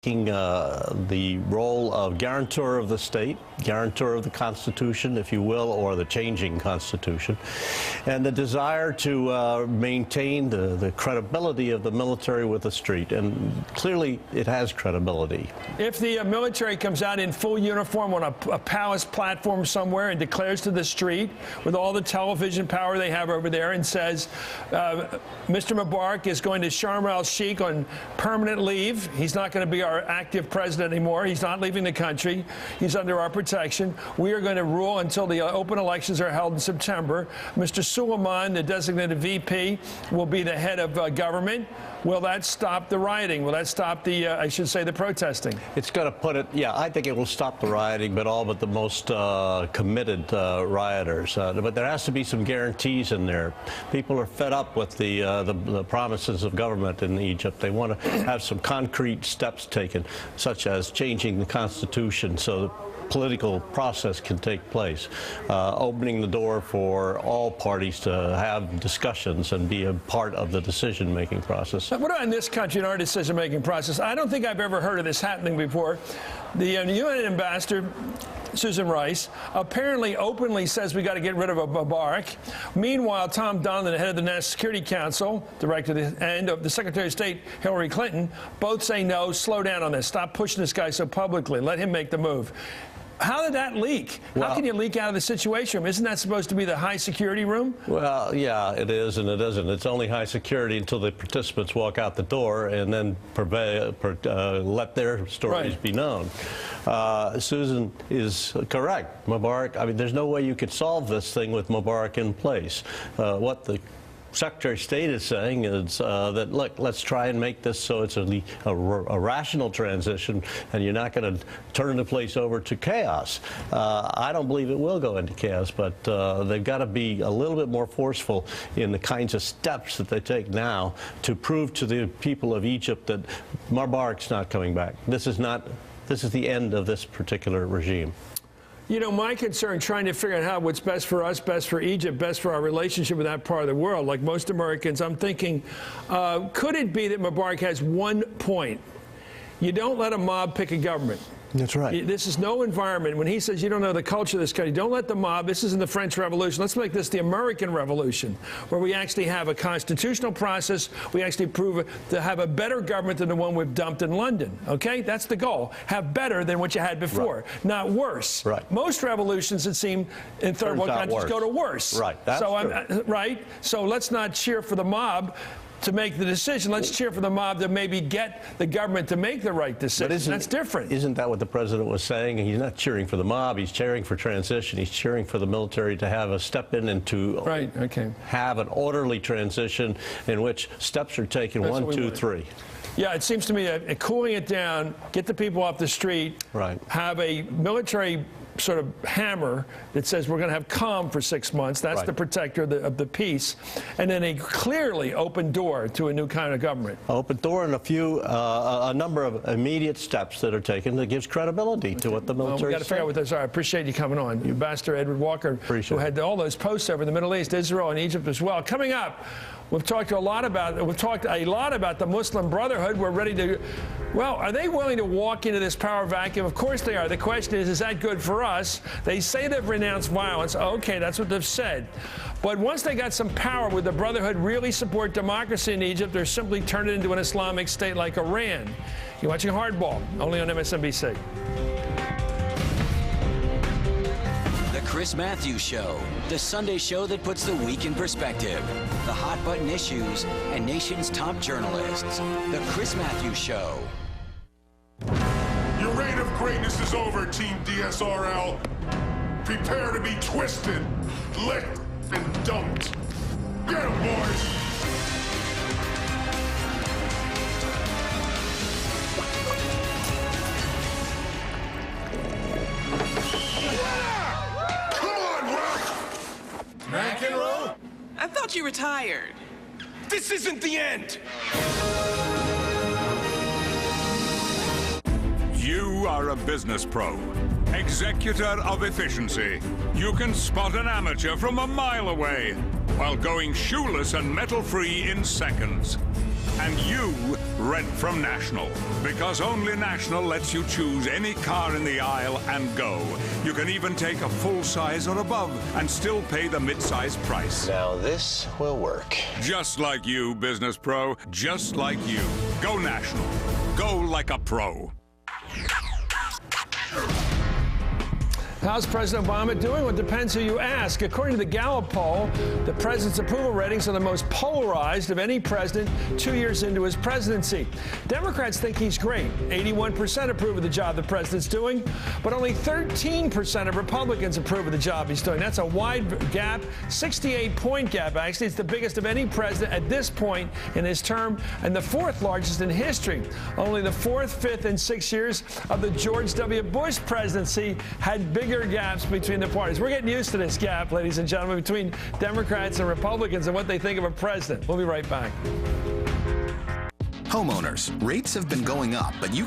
The role of guarantor of the state, guarantor of the Constitution, if you will, or the changing Constitution, and the desire to maintain the credibility of the military with the street. And clearly it has credibility. If the military comes out in full uniform on a palace platform somewhere and declares to the street with all the television power they have over there and says, Mr. Mubarak is going to Sharm el-Sheikh on permanent leave. He's not going to be our active president anymore. He's not leaving the country. He's under our protection. We are going to rule until the open elections are held in September. Mr. Suleiman, the designated VP, will be the head of government. Will that stop the rioting? Will that stop the, I should say, the protesting? It's going to put it, yeah, I think it will stop the rioting, but all but the most committed rioters. But there has to be some guarantees in there. People are fed up with the promises of government in Egypt. They want to have some concrete steps taken, such as changing the Constitution so the political process can take place, opening the door for all parties to have discussions and be a part of the decision-making process. What about in this country in our decision-making process? I don't think I've ever heard of this happening before. The UN ambassador, Susan Rice, apparently openly says we got to get rid of Mubarak. Meanwhile, Tom Donilon, the head of the National Security Council, director and of the Secretary of State, Hillary Clinton, both say no, slow down on this. Stop pushing this guy so publicly. Let him make the move. How did that leak? How can you leak out of the situation room? Isn't that supposed to be the high security room? Well, yeah, it is and it isn't. It's only high security until the participants walk out the door and then let their stories be known. Susan is correct. Mubarak, I mean, there's no way you could solve this thing with Mubarak in place. What the Secretary of State is saying is that, look, let's try and make this so it's a rational transition and you're not going to turn the place over to chaos. I don't believe it will go into chaos, but they've got to be a little bit more forceful in the kinds of steps that they take now to prove to the people of Egypt that Mubarak's not coming back. This is the end of this particular regime. You know, my concern trying to figure out what's best for us, best for Egypt, best for our relationship with that part of the world, like most Americans, I'm thinking, could it be that Mubarak has one point? You don't let a mob pick a government. That's right. This is no environment. When he says you don't know the culture of this country, don't let the mob. This isn't the French Revolution. Let's make this the American Revolution, where we actually have a constitutional process. We actually prove to have a better government than the one we've dumped in London. Okay? That's the goal. Have better than what you had before, not worse. Right. Most revolutions, it seems, in third world countries go to worse. Right. That's true. Right? So let's not cheer for the mob to make the decision. Let's cheer for the mob to maybe get the government to make the right decision. That's different. Isn't that what the president was saying? He's not cheering for the mob. He's cheering for transition. He's cheering for the military to have a step in and to have an orderly transition in which steps are taken. That's 1, 2, 3. Yeah, it seems to me that cooling it down, get the people off the street, have a military sort of hammer that says we're going to have calm for 6 months. That's the protector of the peace. And then a clearly open door to a new kind of government. Open door and a number of immediate steps that are taken that gives credibility to what the military We've got to figure out what those are. I appreciate you coming on. Ambassador Edward Walker, who had all those posts over the Middle East, Israel, and Egypt as well. Coming up, we've talked a lot about the Muslim Brotherhood. We're ready to, well, are they willing to walk into this power vacuum? Of course they are. The question is that good for us? They say they've renounced violence. Okay, that's what they've said. But once they got some power, would the Brotherhood really support democracy in Egypt or simply turn it into an Islamic state like Iran? You're watching Hardball, only on MSNBC. The Chris Matthews Show, the Sunday show that puts the week in perspective. The hot button issues and nation's top journalists. The Chris Matthews Show. Your reign of greatness is over, Team DSRL. Prepare to be twisted, licked, and dumped. Get 'em, boys! McEnroe? I thought you retired. This isn't the end! You are a business pro, executor of efficiency. You can spot an amateur from a mile away while going shoeless and metal-free in seconds. And you rent from National. Because only National lets you choose any car in the aisle and go. You can even take a full size or above and still pay the mid-size price. Now this will work. Just like you, business pro. Just like you. Go National. Go like a pro. How's President Obama doing? Well, it depends who you ask. According to the Gallup poll, the president's approval ratings are the most polarized of any president 2 years into his presidency. Democrats think he's great. 81% approve of the job the president's doing, but only 13% of Republicans approve of the job he's doing. That's a wide gap, 68-point gap, actually. It's the biggest of any president at this point in his term, and the fourth largest in history. Only the fourth, fifth, and sixth years of the George W. Bush presidency had bigger gaps between the parties. We're getting used to this gap, ladies and gentlemen, between Democrats and Republicans and what they think of a president. We'll be right back. Homeowners, rates have been going up, but you